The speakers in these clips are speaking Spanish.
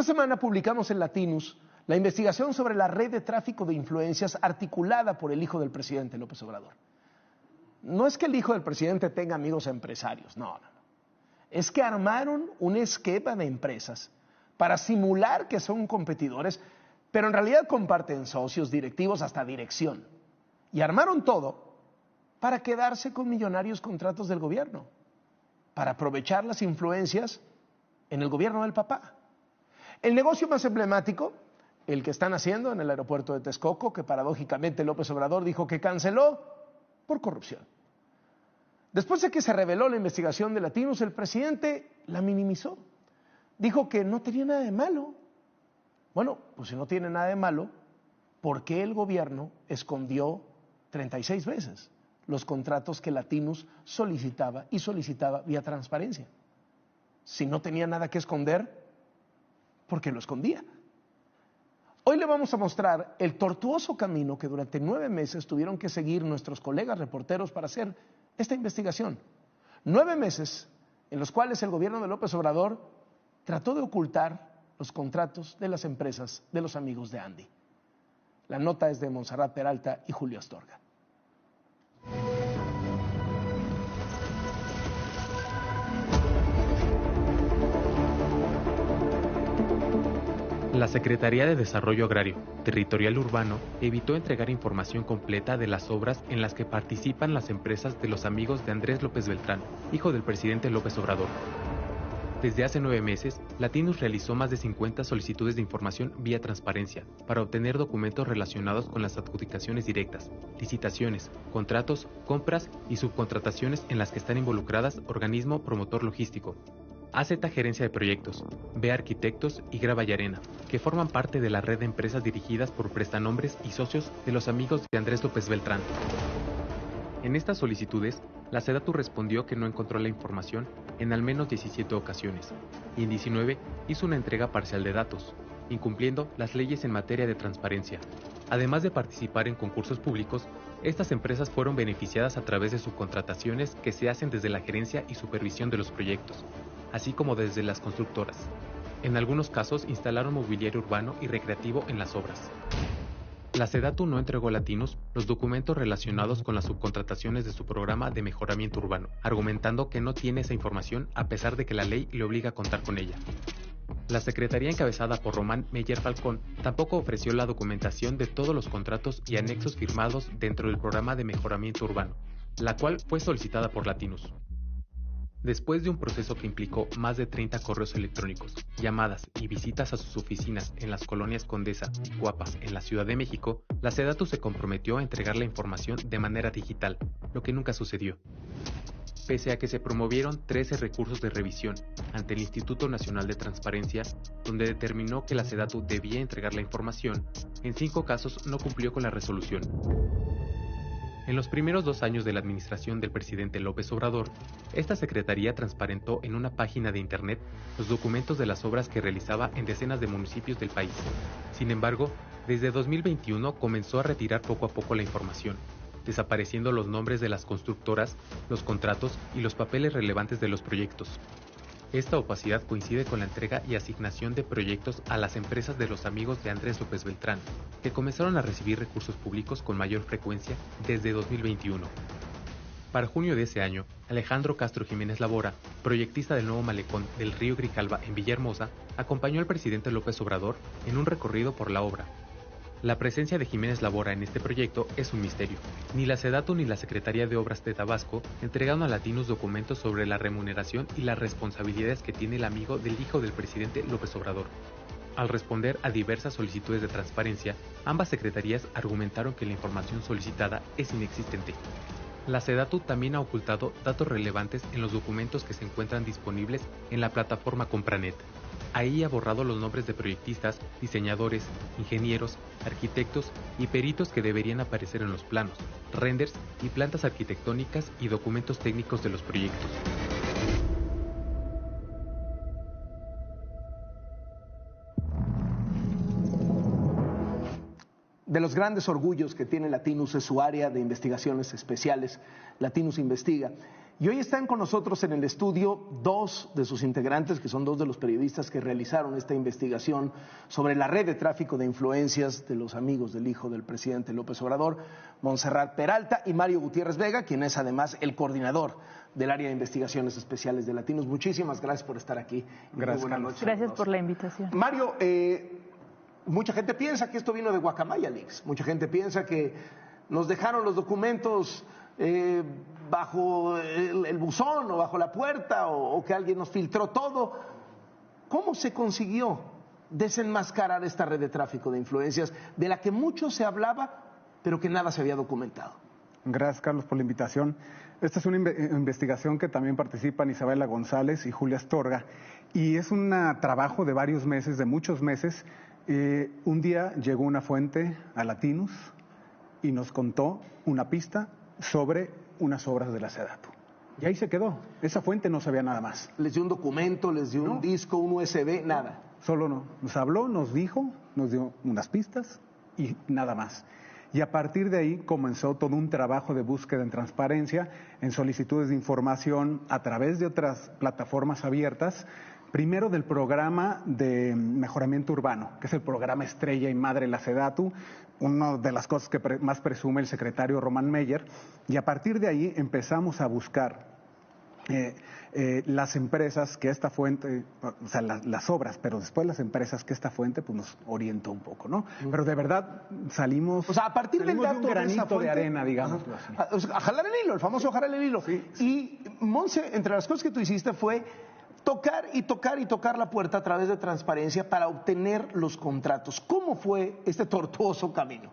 semana publicamos en Latinus la investigación sobre la red de tráfico de influencias articulada por el hijo del presidente López Obrador. No es que el hijo del presidente tenga amigos empresarios, no. Es que armaron un esquema de empresas para simular que son competidores, pero en realidad comparten socios, directivos, hasta dirección. Y armaron todo para quedarse con millonarios contratos del gobierno, para aprovechar las influencias en el gobierno del papá. El negocio más emblemático, el que están haciendo en el aeropuerto de Texcoco, que paradójicamente López Obrador dijo que canceló por corrupción. Después de que se reveló la investigación de Latinus, el presidente la minimizó. Dijo que no tenía nada de malo. Bueno, pues si no tiene nada de malo, ¿por qué el gobierno escondió 36 veces los contratos que Latinus solicitaba y solicitaba vía transparencia? Si no tenía nada que esconder, ¿por qué lo escondía? Hoy le vamos a mostrar el tortuoso camino que durante 9 meses tuvieron que seguir nuestros colegas reporteros para hacer esta investigación. 9 meses en los cuales el gobierno de López Obrador trató de ocultar los contratos de las empresas de los amigos de Andy. La nota es de Montserrat Peralta y Julio Astorga. La Secretaría de Desarrollo Agrario, Territorial y Urbano evitó entregar información completa de las obras en las que participan las empresas de los amigos de Andrés López Beltrán, hijo del presidente López Obrador. Desde hace 9 meses, Latinus realizó más de 50 solicitudes de información vía transparencia para obtener documentos relacionados con las adjudicaciones directas, licitaciones, contratos, compras y subcontrataciones en las que están involucradas Organismo Promotor Logístico, AZ Gerencia de Proyectos, B Arquitectos y Grava y Arena, que forman parte de la red de empresas dirigidas por prestanombres y socios de los amigos de Andrés López Beltrán. En estas solicitudes, la SEDATU respondió que no encontró la información en al menos 17 ocasiones, y en 19 hizo una entrega parcial de datos, incumpliendo las leyes en materia de transparencia. Además de participar en concursos públicos, estas empresas fueron beneficiadas a través de subcontrataciones que se hacen desde la gerencia y supervisión de los proyectos, así como desde las constructoras. En algunos casos instalaron mobiliario urbano y recreativo en las obras. La SEDATU no entregó a Latinus los documentos relacionados con las subcontrataciones de su programa de mejoramiento urbano, argumentando que no tiene esa información a pesar de que la ley le obliga a contar con ella. La secretaría encabezada por Román Meyer Falcón tampoco ofreció la documentación de todos los contratos y anexos firmados dentro del programa de mejoramiento urbano, la cual fue solicitada por Latinus. Después de un proceso que implicó más de 30 correos electrónicos, llamadas y visitas a sus oficinas en las colonias Condesa y Cuapas en la Ciudad de México, la SEDATU se comprometió a entregar la información de manera digital, lo que nunca sucedió. Pese a que se promovieron 13 recursos de revisión ante el Instituto Nacional de Transparencia, donde determinó que la SEDATU debía entregar la información, en 5 casos no cumplió con la resolución. En los primeros 2 años de la administración del presidente López Obrador, esta secretaría transparentó en una página de internet los documentos de las obras que realizaba en decenas de municipios del país. Sin embargo, desde 2021 comenzó a retirar poco a poco la información, desapareciendo los nombres de las constructoras, los contratos y los papeles relevantes de los proyectos. Esta opacidad coincide con la entrega y asignación de proyectos a las empresas de los amigos de Andrés López Beltrán, que comenzaron a recibir recursos públicos con mayor frecuencia desde 2021. Para junio de ese año, Alejandro Castro Jiménez Labora, proyectista del nuevo malecón del río Grijalva en Villahermosa, acompañó al presidente López Obrador en un recorrido por la obra. La presencia de Jiménez Labora en este proyecto es un misterio. Ni la SEDATU ni la Secretaría de Obras de Tabasco entregaron a Latinus documentos sobre la remuneración y las responsabilidades que tiene el amigo del hijo del presidente López Obrador. Al responder a diversas solicitudes de transparencia, ambas secretarías argumentaron que la información solicitada es inexistente. La SEDATU también ha ocultado datos relevantes en los documentos que se encuentran disponibles en la plataforma Compranet. Ahí ha borrado los nombres de proyectistas, diseñadores, ingenieros, arquitectos y peritos que deberían aparecer en los planos, renders y plantas arquitectónicas y documentos técnicos de los proyectos. De los grandes orgullos que tiene Latinus es su área de investigaciones especiales, Latinus Investiga. Y hoy están con nosotros en el estudio dos de sus integrantes, que son dos de los periodistas que realizaron esta investigación sobre la red de tráfico de influencias de los amigos del hijo del presidente López Obrador, Montserrat Peralta y Mario Gutiérrez Vega, quien es además el coordinador del área de investigaciones especiales de Latinos. Muchísimas gracias por estar aquí. Gracias, buenas noches. Gracias por la invitación. Mario, mucha gente piensa que esto vino de Guacamaya Leaks. Mucha gente piensa que nos dejaron los documentos bajo el buzón o bajo la puerta o que alguien nos filtró todo. ¿Cómo se consiguió desenmascarar esta red de tráfico de influencias de la que mucho se hablaba, pero que nada se había documentado? Gracias, Carlos, por la invitación. Esta es una investigación que también participan Isabela González y Julia Astorga, y es un trabajo de varios meses, de muchos meses. Un día llegó una fuente a Latinos y nos contó una pista sobre unas obras de la SEDATU. Y ahí se quedó. Esa fuente no sabía nada más. ¿Les dio un documento, les dio un disco, un USB, nada? Solo nos habló, nos dijo, nos dio unas pistas y nada más. Y a partir de ahí comenzó todo un trabajo de búsqueda en transparencia, en solicitudes de información a través de otras plataformas abiertas. Primero del programa de mejoramiento urbano, que es el programa estrella y madre de la SEDATU, una de las cosas que más presume el secretario Román Meyer, y a partir de ahí empezamos a buscar las empresas que esta fuente, o sea, las obras, pero después las empresas que esta fuente pues nos orientó un poco, ¿no? Pero de verdad salimos, o sea, a partir del dato de un granito de, fuente, de arena, digamos. A jalar el hilo, el famoso jalar el hilo. Sí. Y Monse, entre las cosas que tú hiciste fue tocar y tocar y tocar la puerta a través de transparencia para obtener los contratos. ¿Cómo fue este tortuoso camino?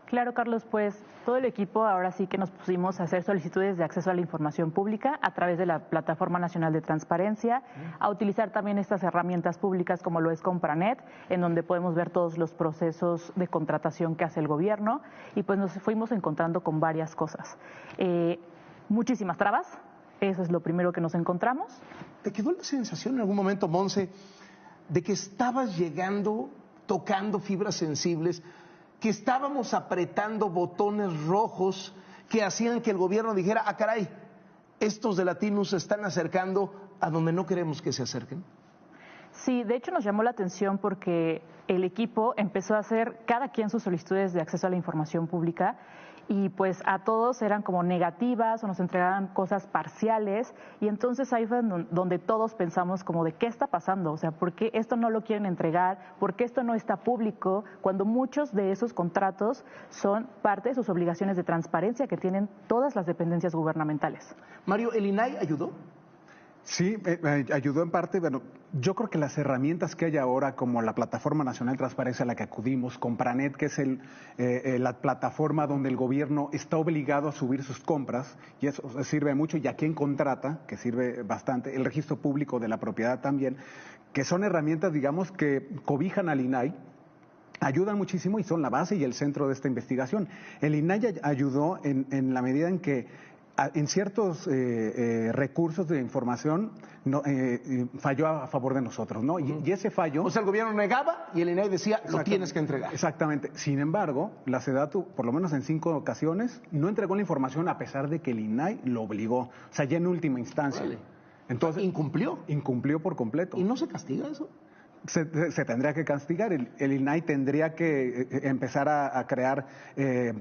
Claro, Carlos, pues todo el equipo ahora sí que nos pusimos a hacer solicitudes de acceso a la información pública a través de la Plataforma Nacional de Transparencia, a utilizar también estas herramientas públicas como lo es Compranet, en donde podemos ver todos los procesos de contratación que hace el gobierno, y pues nos fuimos encontrando con varias cosas. Muchísimas trabas, eso es lo primero que nos encontramos. ¿Te quedó la sensación en algún momento, Monse, de que estabas llegando, tocando fibras sensibles, que estábamos apretando botones rojos que hacían que el gobierno dijera, ah, caray, estos de Latinos se están acercando a donde no queremos que se acerquen? Sí, de hecho nos llamó la atención porque el equipo empezó a hacer cada quien sus solicitudes de acceso a la información pública y pues a todos eran como negativas o nos entregaban cosas parciales y entonces ahí fue donde todos pensamos como de qué está pasando, o sea, ¿por qué esto no lo quieren entregar? ¿Por qué esto no está público? Cuando muchos de esos contratos son parte de sus obligaciones de transparencia que tienen todas las dependencias gubernamentales. Mario, ¿el INAI ayudó? Sí, ayudó en parte. Bueno, yo creo que las herramientas que hay ahora, como la Plataforma Nacional de Transparencia a la que acudimos, Compranet, que es la plataforma donde el gobierno está obligado a subir sus compras, y eso sirve mucho, y a quien contrata, que sirve bastante, el registro público de la propiedad también, que son herramientas, digamos, que cobijan al INAI, ayudan muchísimo y son la base y el centro de esta investigación. El INAI ayudó en la medida en que en ciertos recursos de información falló a favor de nosotros, ¿no? Y ese fallo... O sea, el gobierno negaba y el INAI decía, lo tienes que entregar. Exactamente. Sin embargo, la SEDATU, por lo menos en 5 ocasiones, no entregó la información a pesar de que el INAI lo obligó. O sea, ya en última instancia. Vale. Entonces, ¿incumplió? Incumplió por completo. ¿Y no se castiga eso? Se tendría que castigar, el INAI tendría que empezar a crear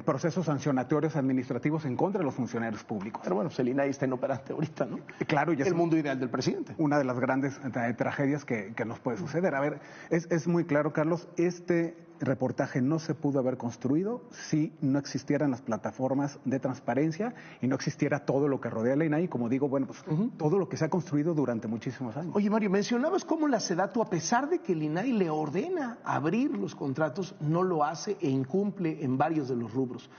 procesos sancionatorios administrativos en contra de los funcionarios públicos. Pero bueno, pues el INAI está inoperante ahorita, ¿no? Claro, y es el mundo ideal del presidente. Una de las grandes tragedias que nos puede suceder. A ver, es muy claro, Carlos, este reportaje no se pudo haber construido si no existieran las plataformas de transparencia y no existiera todo lo que rodea la INAI, como digo, bueno, pues todo lo que se ha construido durante muchísimos años. Oye, Mario, mencionabas cómo la SEDATU, a pesar de que el INAI le ordena abrir los contratos, no lo hace e incumple en varios de los rubros.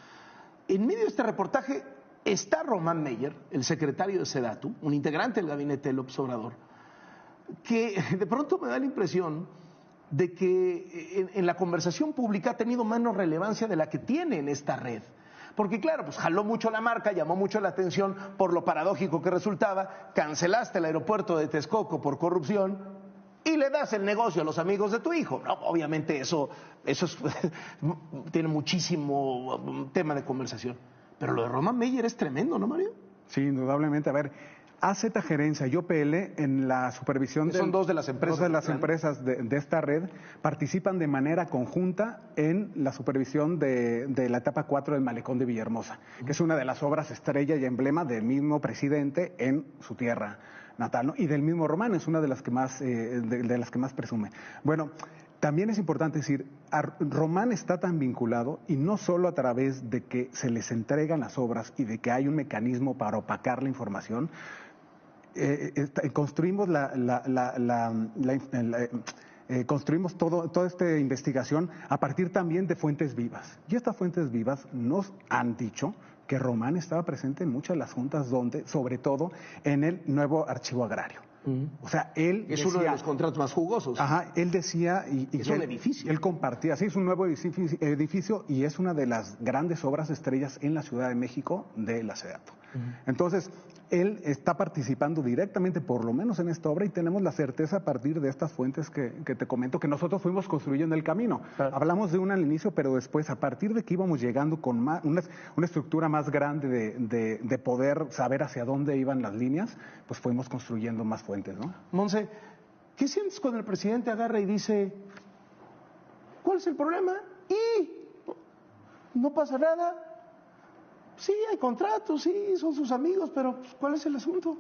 En medio de este reportaje está Román Meyer, el secretario de SEDATU, un integrante del gabinete de López Obrador, que de pronto me da la impresión de que en la conversación pública ha tenido menos relevancia de la que tiene en esta red. Porque claro, pues jaló mucho la marca, llamó mucho la atención por lo paradójico que resultaba, cancelaste el aeropuerto de Texcoco por corrupción y le das el negocio a los amigos de tu hijo. No, obviamente eso tiene muchísimo tema de conversación. Pero lo de Román Meyer es tremendo, ¿no, Mario? Sí, indudablemente. A ver, AZ Gerencia y OPL en la supervisión son dos de las empresas. Dos de las empresas de esta red participan de manera conjunta en la supervisión de la etapa 4 del Malecón de Villahermosa, que es una de las obras estrella y emblema del mismo presidente en su tierra natal, ¿no? Y del mismo Román, es una de las que más, de las que más presume. Bueno, también es importante decir, Román está tan vinculado, y no solo a través de que se les entregan las obras y de que hay un mecanismo para opacar la información. Construimos construimos toda esta investigación a partir también de fuentes vivas. Y estas fuentes vivas nos han dicho que Román estaba presente en muchas de las juntas donde, sobre todo, en el nuevo archivo agrario. O sea, él es decía, uno de los contratos más jugosos. Ajá, él decía es un edificio. Él compartía, sí, es un nuevo edificio y es una de las grandes obras estrellas en la Ciudad de México de la SEDATU. Entonces, él está participando directamente, por lo menos en esta obra, y tenemos la certeza a partir de estas fuentes que te comento, que nosotros fuimos construyendo el camino. Claro. Hablamos de una al inicio, pero después, a partir de que íbamos llegando con una estructura más grande de poder saber hacia dónde iban las líneas, pues fuimos construyendo más fuentes, ¿no? Monse, ¿qué sientes cuando el presidente agarra y dice, ¿cuál es el problema? Y no pasa nada. Sí, hay contratos, sí, son sus amigos, pero ¿cuál es el asunto?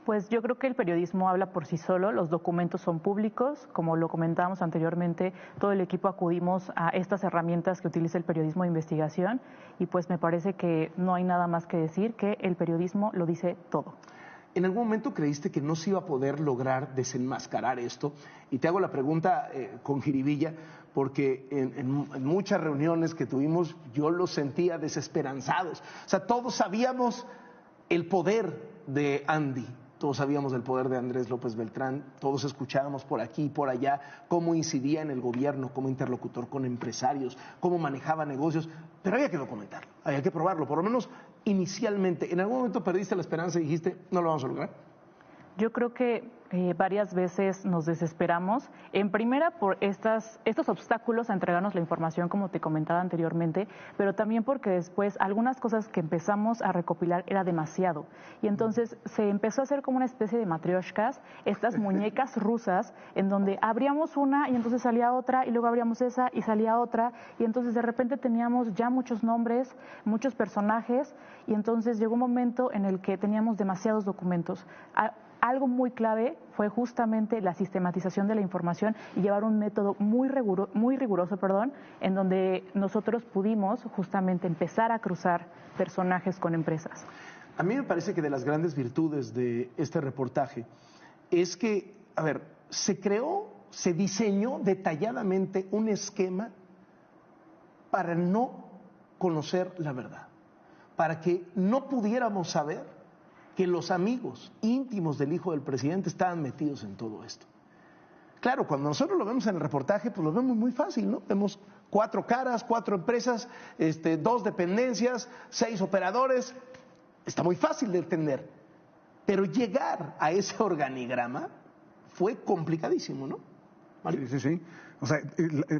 Pues yo creo que el periodismo habla por sí solo, los documentos son públicos, como lo comentábamos anteriormente, todo el equipo acudimos a estas herramientas que utiliza el periodismo de investigación y pues me parece que no hay nada más que decir, que el periodismo lo dice todo. ¿En algún momento creíste que no se iba a poder lograr desenmascarar esto? Y te hago la pregunta con jiribilla, porque en muchas reuniones que tuvimos yo los sentía desesperanzados. O sea, todos sabíamos el poder de Andy, todos sabíamos del poder de Andrés López Beltrán, todos escuchábamos por aquí y por allá cómo incidía en el gobierno, como interlocutor con empresarios, cómo manejaba negocios, pero había que documentarlo, había que probarlo, por lo menos inicialmente. ¿En algún momento perdiste la esperanza y dijiste, no lo vamos a lograr? Yo creo que varias veces nos desesperamos, en primera por estos obstáculos a entregarnos la información, como te comentaba anteriormente, pero también porque después algunas cosas que empezamos a recopilar era demasiado. Y entonces se empezó a hacer como una especie de matrioshkas, estas muñecas rusas, en donde abríamos una y entonces salía otra, y luego abríamos esa y salía otra, y entonces de repente teníamos ya muchos nombres, muchos personajes, y entonces llegó un momento en el que teníamos demasiados documentos. Algo muy clave fue justamente la sistematización de la información y llevar un método muy riguroso, en donde nosotros pudimos justamente empezar a cruzar personajes con empresas. A mí me parece que de las grandes virtudes de este reportaje es que, a ver, se diseñó detalladamente un esquema para no conocer la verdad, para que no pudiéramos saber que los amigos íntimos del hijo del presidente estaban metidos en todo esto. Claro, cuando nosotros lo vemos en el reportaje, pues lo vemos muy fácil, ¿no? Vemos 4 caras, 4 empresas, 2 dependencias, 6 operadores. Está muy fácil de entender. Pero llegar a ese organigrama fue complicadísimo, ¿no? ¿Vale? Sí. O sea,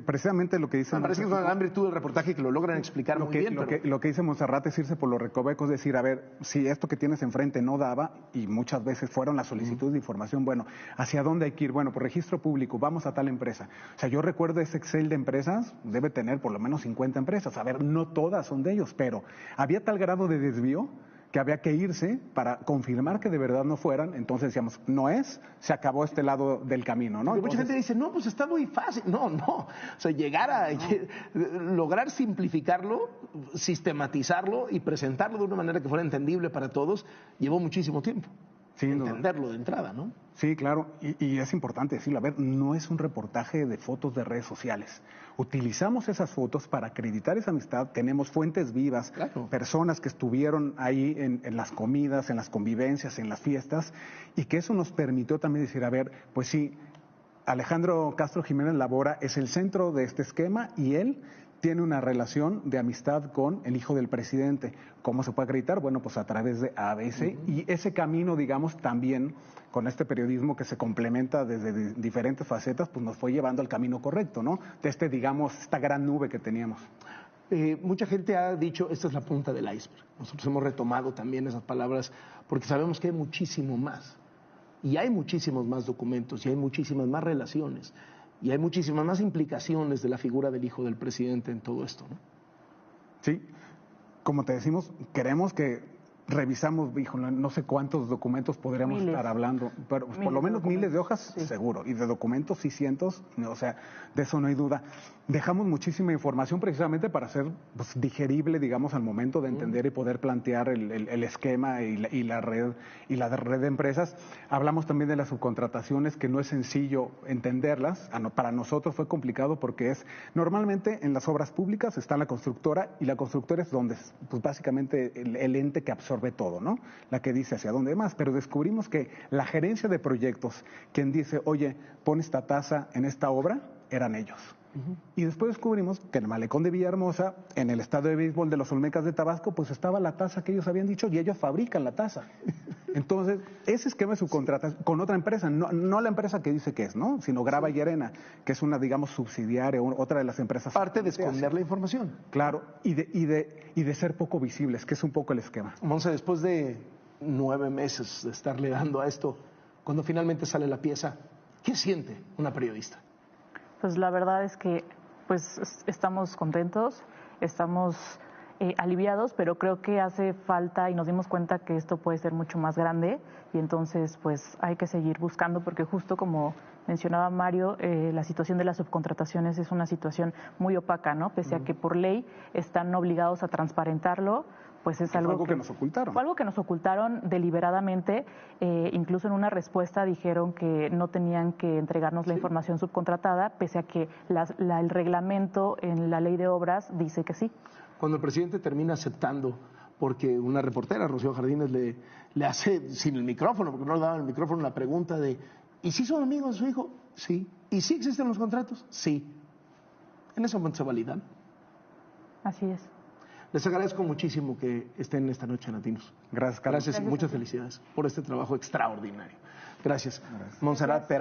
precisamente lo que dice... Me parece que es una gran virtud del reportaje que lo logran explicar muy bien. Lo que dice Monserrat es irse por los recovecos, es decir, a ver, si esto que tienes enfrente no daba, y muchas veces fueron las solicitudes de información, bueno, ¿hacia dónde hay que ir? Bueno, por registro público, vamos a tal empresa. O sea, yo recuerdo ese Excel de empresas, debe tener por lo menos 50 empresas. A ver, no todas son de ellos, pero había tal grado de desvío que había que irse para confirmar que de verdad no fueran. Entonces decíamos, no es, se acabó este lado del camino, ¿no? Entonces, mucha gente dice, no, pues está muy fácil. No. O sea, lograr simplificarlo, sistematizarlo y presentarlo de una manera que fuera entendible para todos, llevó muchísimo tiempo. Sí, entenderlo de entrada, ¿no? Sí, claro, y es importante decirlo, a ver, no es un reportaje de fotos de redes sociales. Utilizamos esas fotos para acreditar esa amistad, tenemos fuentes vivas, claro, personas que estuvieron ahí en las comidas, en las convivencias, en las fiestas, y que eso nos permitió también decir, a ver, pues sí, Alejandro Castro Jiménez Labora es el centro de este esquema y él tiene una relación de amistad con el hijo del presidente. ¿Cómo se puede acreditar? Bueno, pues a través de ABC, y ese camino, digamos, también con este periodismo que se complementa desde diferentes facetas, pues nos fue llevando al camino correcto, ¿no? De digamos, esta gran nube que teníamos. Mucha gente ha dicho, esta es la punta del iceberg. Nosotros hemos retomado también esas palabras porque sabemos que hay muchísimo más. Y hay muchísimos más documentos, y hay muchísimas más relaciones, y hay muchísimas más implicaciones de la figura del hijo del presidente en todo esto, ¿no? Sí, como te decimos, queremos que revisamos, híjole, no sé cuántos documentos podríamos estar hablando, pero por lo menos miles de hojas, sí, seguro, y de documentos sí cientos, o sea, de eso no hay duda. Dejamos muchísima información precisamente para hacer pues, digerible, digamos, al momento de entender y poder plantear el esquema y la red de empresas. Hablamos también de las subcontrataciones, que no es sencillo entenderlas. Para nosotros fue complicado porque normalmente en las obras públicas está la constructora, y la constructora es donde, pues básicamente el ente que absorbe todo, ¿no? La que dice hacia dónde más, pero descubrimos que la gerencia de proyectos, quien dice, oye, pon esta tasa en esta obra, eran ellos. Y después descubrimos que en el malecón de Villahermosa, en el estadio de béisbol de los Olmecas de Tabasco, pues estaba la tasa que ellos habían dicho y ellos fabrican la tasa. Entonces, ese esquema de subcontratación con otra empresa, no la empresa que dice que es, ¿no? Sino Grava y Arena, que es una, digamos, subsidiaria, otra de las empresas. Parte de esconder la información. Claro, y de ser poco visibles, que es un poco el esquema. Monse, después de 9 meses de estarle dando a esto, cuando finalmente sale la pieza, ¿qué siente una periodista? Pues la verdad es que pues estamos contentos, estamos aliviados, pero creo que hace falta y nos dimos cuenta que esto puede ser mucho más grande y entonces pues hay que seguir buscando porque justo como mencionaba Mario, la situación de las subcontrataciones es una situación muy opaca, ¿no? Pese a que por ley están obligados a transparentarlo, pues es algo que nos ocultaron. Fue algo que nos ocultaron deliberadamente, incluso en una respuesta dijeron que no tenían que entregarnos la información subcontratada, pese a que el reglamento en la ley de obras dice que sí. Cuando el presidente termina aceptando, porque una reportera, Rocío Jardines, le hace sin el micrófono, porque no le daban el micrófono, la pregunta de, ¿y si son amigos de su hijo? Sí. ¿Y si existen los contratos? Sí. En ese momento se validan. Así es. Les agradezco muchísimo que estén esta noche en Latinos. Gracias, Carlos. Gracias y muchas felicidades por este trabajo extraordinario. Gracias. Montserrat Pera.